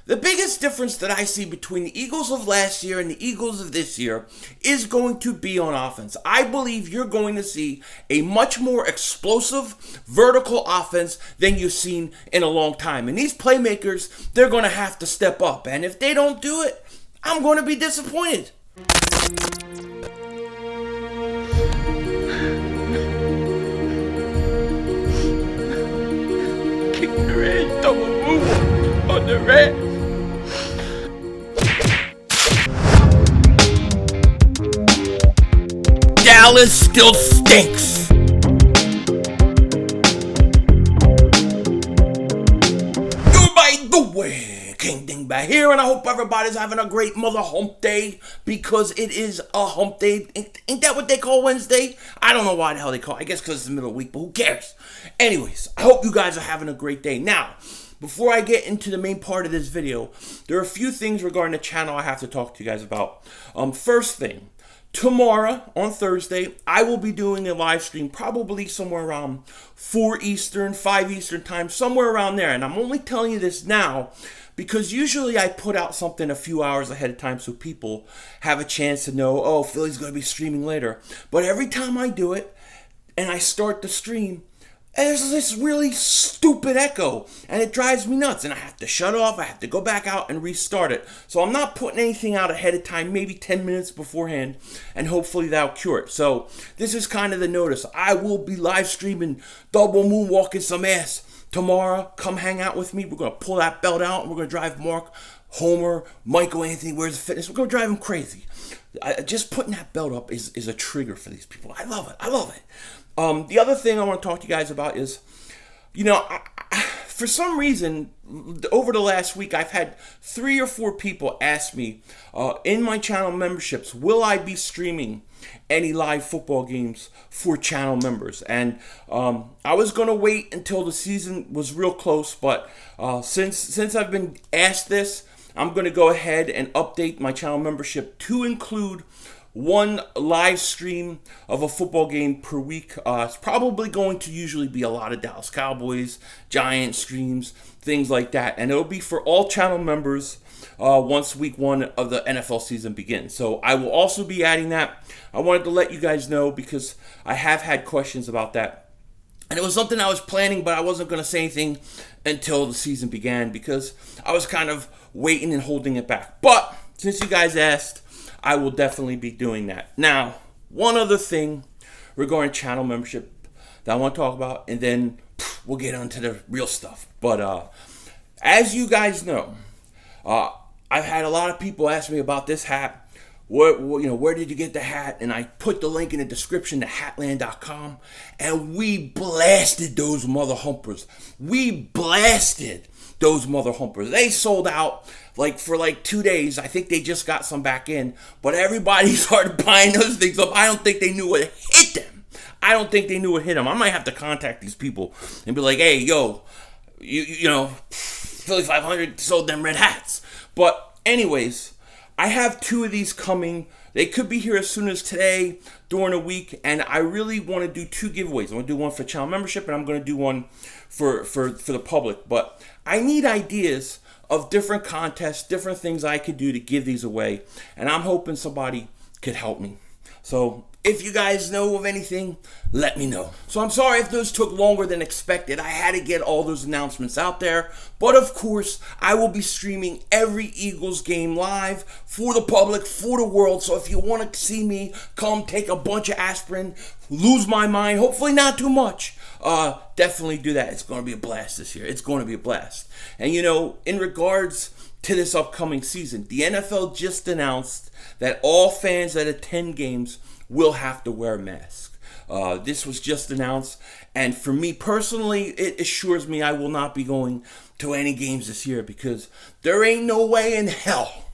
The biggest difference that I see between the Eagles of last year and the Eagles of this year is going to be on offense. I believe you're going to see a much more explosive vertical offense than you've seen in a long time. And these playmakers, they're going to have to step up. And if they don't do it, I'm going to be disappointed. Kick the red, double move on the red. Dallas still stinks. By the way, King Dingbat here, and I hope everybody's having a great Mother Hump Day, because it is a hump day. Ain't that what they call Wednesday? I don't know why the hell they call it. I guess because it's the middle of the week, but who cares? Anyways, I hope you guys are having a great day. Now, before I get into the main part of this video, there are a few things regarding the channel I have to talk to you guys about. First thing, tomorrow, on Thursday, I will be doing a live stream, probably somewhere around 4 Eastern, 5 Eastern time, somewhere around there. And I'm only telling you this now because usually I put out something a few hours ahead of time so people have a chance to know, oh, Philly's going to be streaming later. But every time I do it and I start the stream, there's this really stupid echo, and it drives me nuts, and I have to shut it off, I have to go back out and restart it. So I'm not putting anything out ahead of time, maybe 10 minutes beforehand, and hopefully that'll cure it. So this is kind of the notice. I will be live streaming double moonwalking some ass tomorrow. Come hang out with me. We're going to pull that belt out, and we're going to drive Mark, Homer, Michael, Anthony, Where's the Fitness. We're going to drive him crazy. Just putting that belt up is a trigger for these people. I love it. I love it. The other thing I want to talk to you guys about is, you know, for some reason, over the last week, I've had 3 or 4 people ask me in my channel memberships, will I be streaming any live football games for channel members? And I was going to wait until the season was real close, but since I've been asked this, I'm going to go ahead and update my channel membership to include one live stream of a football game per week. It's probably going to usually be a lot of Dallas Cowboys, Giants streams, things like that. And it'll be for all channel members once week 1 of the NFL season begins. So I will also be adding that. I wanted to let you guys know because I have had questions about that. And it was something I was planning, but I wasn't going to say anything until the season began because I was kind of waiting and holding it back. But since you guys asked, I will definitely be doing that. Now, one other thing regarding channel membership that I want to talk about, and then we'll get onto the real stuff. But as you guys know, I've had a lot of people ask me about this hat. Where did you get the hat? And I put the link in the description to hatland.com, and we blasted those mother humpers. We blasted those mother humpers. They sold out for 2 days. I think they just got some back in, but everybody started buying those things up. I don't think they knew what hit them. I might have to contact these people and be like, hey, yo, you know, Philly 500 sold them red hats. But anyways, I have 2 of these coming. They could be here as soon as today, during the week, and I really want to do 2 giveaways. I'm going to do one for channel membership, and I'm going to do one for the public. But I need ideas of different contests, different things I could do to give these away, and I'm hoping somebody could help me. So if you guys know of anything, let me know. So I'm sorry if those took longer than expected. I had to get all those announcements out there. But of course, I will be streaming every Eagles game live for the public, for the world. So if you want to see me come take a bunch of aspirin, lose my mind, hopefully not too much, definitely do that. It's going to be a blast this year. It's going to be a blast. And you know, in regards to this upcoming season, the NFL just announced that all fans that attend games will have to wear a mask. This was just announced, and for me personally, it assures me I will not be going to any games this year because there ain't no way in hell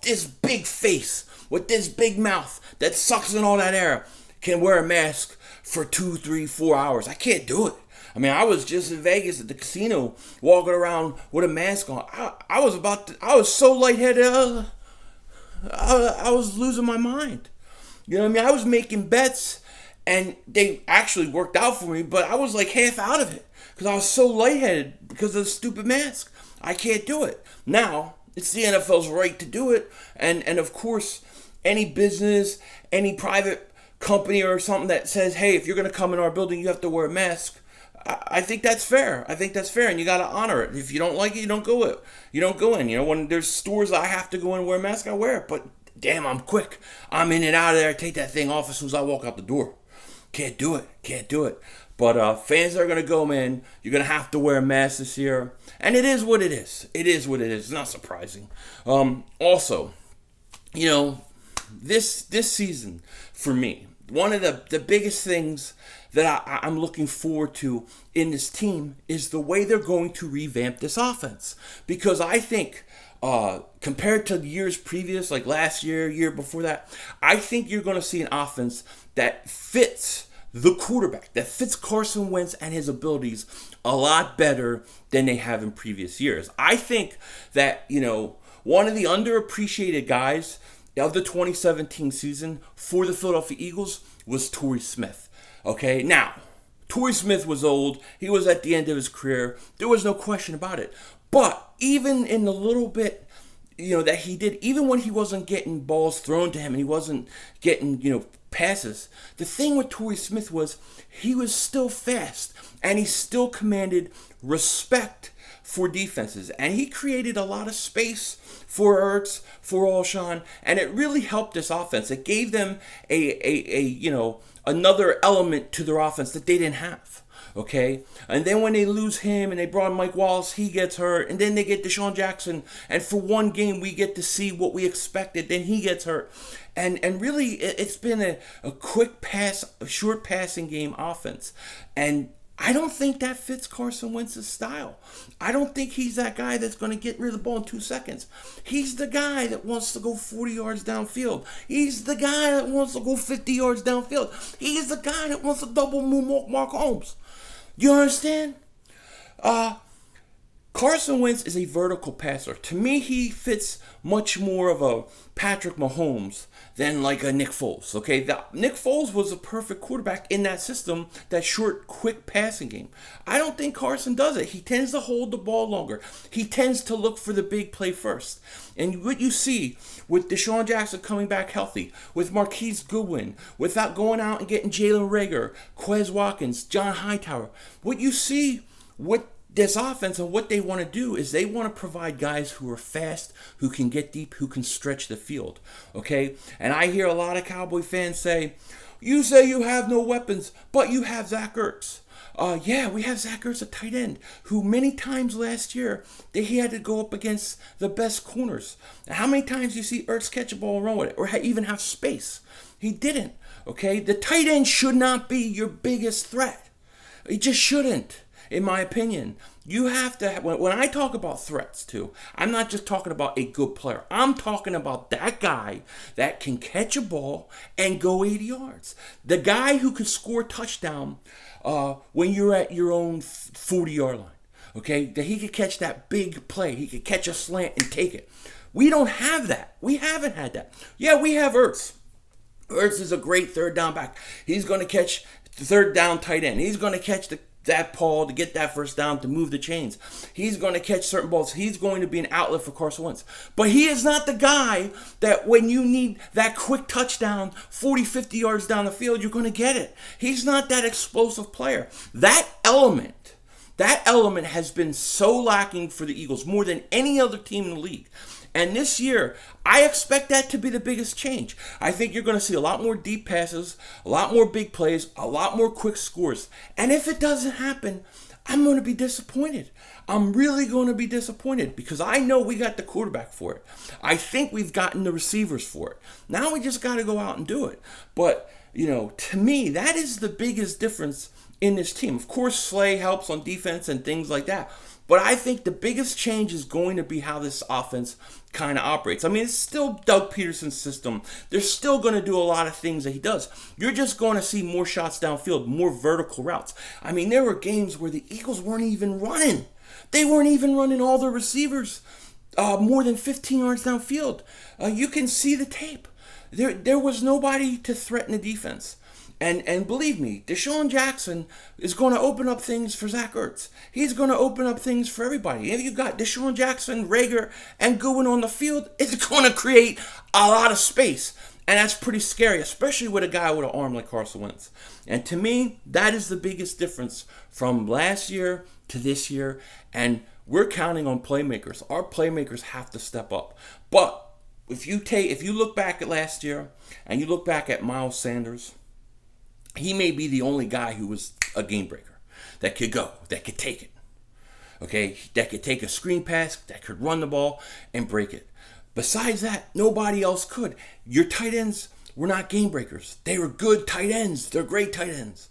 this big face with this big mouth that sucks in all that air can wear a mask for 2, 3, 4 hours. I can't do it. I mean, I was just in Vegas at the casino walking around with a mask on. I was so lightheaded, I was losing my mind. You know what I mean? I was making bets, and they actually worked out for me, but I was like half out of it because I was so lightheaded because of the stupid mask. I can't do it. Now, it's the NFL's right to do it. And of course, any business, any private company or something that says, hey, if you're going to come in our building, you have to wear a mask. I think that's fair. I think that's fair, and you got to honor it. If you don't like it, you don't go in. You don't go in. You know, when there's stores I have to go in and wear a mask, I wear it. But damn, I'm quick. I'm in and out of there. I take that thing off as soon as I walk out the door. Can't do it. But fans that are going to go, man, you're going to have to wear a mask this year. And it is what it is. It's not surprising. Also, you know, this season, for me, one of the biggest things that I'm looking forward to in this team is the way they're going to revamp this offense. Because I think, compared to the years previous, like last year before that, I think you're going to see an offense that fits the quarterback, that fits Carson Wentz and his abilities a lot better than they have in previous years. I think that, you know, one of the underappreciated guys of the 2017 season for the Philadelphia Eagles was Torrey Smith. Okay, now, Torrey Smith was old. He was at the end of his career. There was no question about it. But even in the little bit, you know, that he did, even when he wasn't getting balls thrown to him and he wasn't getting, you know, passes, the thing with Torrey Smith was he was still fast and he still commanded respect for defenses. And he created a lot of space for Ertz, for Alshon, and it really helped this offense. It gave them a you know, another element to their offense that they didn't have. Okay? And then when they lose him and they brought in Mike Wallace, he gets hurt. And then they get Deshaun Jackson. And for one game, we get to see what we expected. Then he gets hurt. And really, it's been a quick pass, a short passing game offense. And I don't think that fits Carson Wentz's style. I don't think he's that guy that's going to get rid of the ball in 2 seconds. He's the guy that wants to go 40 yards downfield. He's the guy that wants to go 50 yards downfield. He's the guy that wants to double moonwalk Mark Holmes. You understand? Carson Wentz is a vertical passer. To me, he fits much more of a Patrick Mahomes than like a Nick Foles. Okay, Nick Foles was a perfect quarterback in that system, that short, quick passing game. I don't think Carson does it. He tends to hold the ball longer. He tends to look for the big play first. And what you see with Deshaun Jackson coming back healthy, with Marquise Goodwin, without going out and getting Jalen Reagor, Quez Watkins, John Hightower, what you see with this offense and what they want to do is they want to provide guys who are fast, who can get deep, who can stretch the field. Okay? And I hear a lot of Cowboy fans say, you say you have no weapons, but you have Zach Ertz. Yeah, we have Zach Ertz, a tight end, who many times last year that he had to go up against the best corners. How many times do you see Ertz catch a ball and run with it, or even have space? He didn't. Okay? The tight end should not be your biggest threat. He just shouldn't. In my opinion, you have to, when I talk about threats too, I'm not just talking about a good player. I'm talking about that guy that can catch a ball and go 80 yards. The guy who can score a touchdown when you're at your own 40-yard line. Okay, that he could catch that big play. He could catch a slant and take it. We don't have that. We haven't had that. Yeah, we have Ertz. Ertz is a great third down back. He's going to catch the third down tight end. He's going to catch that Paul to get that first down, to move the chains. He's going to catch certain balls. He's going to be an outlet for Carson Wentz. But he is not the guy that when you need that quick touchdown 40, 50 yards down the field, you're going to get it. He's not that explosive player. That element has been so lacking for the Eagles more than any other team in the league. And this year, I expect that to be the biggest change. I think you're going to see a lot more deep passes, a lot more big plays, a lot more quick scores. And if it doesn't happen, I'm going to be disappointed. I'm really going to be disappointed because I know we got the quarterback for it. I think we've gotten the receivers for it. Now we just got to go out and do it. But, you know, to me, that is the biggest difference in this team. Of course, Slay helps on defense and things like that. But I think the biggest change is going to be how this offense kind of operates. I mean, it's still Doug Peterson's system. They're still going to do a lot of things that he does. You're just going to see more shots downfield, more vertical routes. I mean, there were games where the Eagles weren't even running. They weren't even running all the receivers more than 15 yards downfield. You can see the tape. There was nobody to threaten the defense. And believe me, Deshaun Jackson is going to open up things for Zach Ertz. He's going to open up things for everybody. If you got Deshaun Jackson, Rager, and Goodwin on the field, it's going to create a lot of space. And that's pretty scary, especially with a guy with an arm like Carson Wentz. And to me, that is the biggest difference from last year to this year. And we're counting on playmakers. Our playmakers have to step up. But if you look back at last year and you look back at Miles Sanders, he may be the only guy who was a game breaker that could go, that could take it. Okay, that could take a screen pass, that could run the ball and break it. Besides that, nobody else could. Your tight ends were not game breakers. They were good tight ends. They're great tight ends.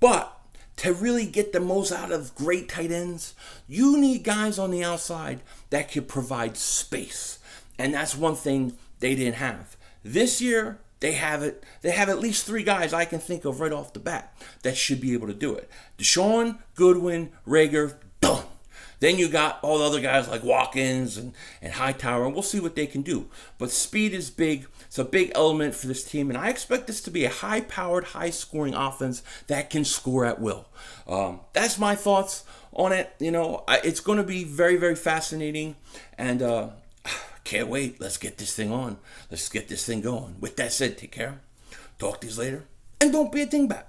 But to really get the most out of great tight ends, you need guys on the outside that can provide space. And that's one thing they didn't have. This year, they have it. They have at least 3 guys I can think of right off the bat that should be able to do it. Deshaun, Goodwin, Rager, done. Then you got all the other guys like Watkins and Hightower, and we'll see what they can do. But speed is big. It's a big element for this team, and I expect this to be a high-powered, high-scoring offense that can score at will. That's my thoughts on it. It's going to be very, very fascinating, and can't wait. Let's get this thing on. Let's get this thing going. With that said, take care. Talk to you later, and don't be a dingbat.